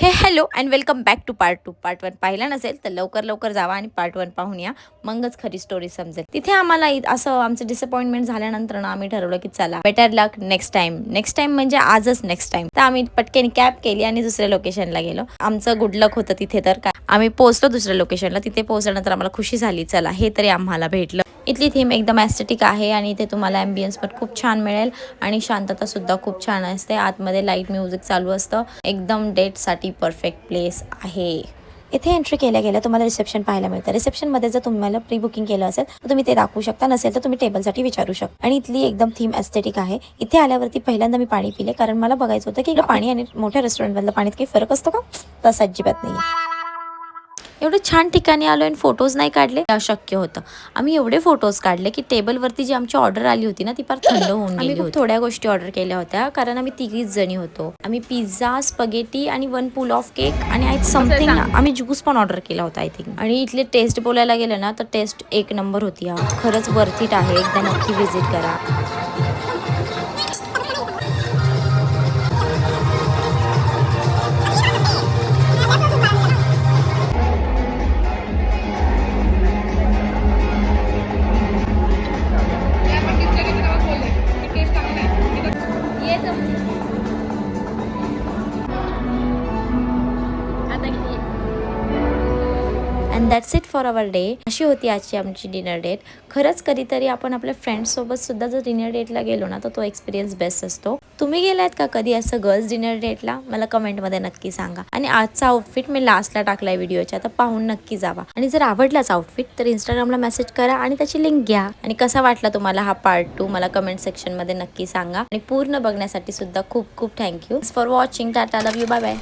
Hello and welcome back to part 2. Part 1 पाहिला नसेल तर लवकर जावा आणि पार्ट 1 पाहून या, मगच खरी स्टोरी समजेल. तिथे आम्हाला असं आमचं डिसअपॉइंटमेंट झाल्यानंतर ना आम्ही ठरवलं की चला बेटर लक नेक्स्ट टाइम म्हणजे आजच नेक्स्ट टाइम. तर आम्ही पटकन कॅब केली आणि दुसऱ्या लोकेशनला गेलो. आमचं गुड लक होतं तिथे. तर काय आम्ही पोहोचलो दुसऱ्या लोकेशनला. तिथे पोहोचल्यानंतर आम्हाला खुशी झाली, चला हे तरी आम्हाला भेटलं. इथली थीम एकदम ॲस्थेटिक आहे आणि इथे तुम्हाला ॲम्बियन्स पण खूप छान मिळेल आणि शांतता सुद्धा खूप छान असते. आतमध्ये लाईट म्युझिक चालू असतं. एकदम डेटसाठी परफेक्ट प्लेस आहे. इथे एंट्री केल्या तुम्हाला रिसेप्शन पाहायला मिळतं. रिसेप्शनमध्ये जर तुम्हाला प्री बुकिंग केलं असेल तर तुम्ही ते दाखवू शकता, नसेल तर तुम्ही टेबलसाठी विचारू शकता. आणि इथली एकदम थीम ॲस्थेटिक आहे. इथे आल्यावरती पहिल्यांदा मी पाणी पिले, कारण मला बघायचं होतं की पाणी आणि मोठ्या रेस्टॉरंटमधलं पाण्यात काही फरक असतो का? तसं अजिबात नाही. एवढे छान ठिकाणी आलो आणि फोटोज नाही काढले, अशक्य होतं. आम्ही एवढे फोटोज काढले की टेबलवरती जी आमची ऑर्डर आली होती ना ती फार थंड होऊन गेली होती. थोड्या गोष्टी ऑर्डर केल्या होत्या कारण आम्ही 3 जणी होतो. आम्ही पिझ्झा, स्पगेटी आणि 1 पूल ऑफ केक आणि आय समथिंग आम्ही ज्यूस पण ऑर्डर केला होता आय थिंक. आणि इथले टेस्ट बोलायला गेलं ना तर टेस्ट 1 नंबर होती. खरंच वर्थ इट आहे. एकदा नक्की व्हिजिट करा. And that's it for our day. अशी होती आजची आमची डिनर डेट. खरंच कधीतरी आपण आपल्या फ्रेंड्ससोबत सुद्धा जर डिनर डेटला गेलो ना तर तो एक्सपिरियन्स बेस्ट असतो. तुम्ही गेलात का कधी असं गर्ल्स डिनर डेटला? मला कमेंटमध्ये नक्की सांगा. आणि आजचा आउटफिट मी लास्टला टाकलाय व्हिडिओच्या, तर पाहून नक्की जावा. आणि जर आवडलाच आउटफिट तर इंस्टाग्रामला मेसेज करा आणि त्याची लिंक घ्या. आणि कसा वाटला तुम्हाला हा पार्ट 2 मला कमेंट सेक्शनमध्ये नक्की सांगा. आणि पूर्ण बघण्यासाठी सुद्धा खूप खूप thank you for watching. Tata, love you, bye bye.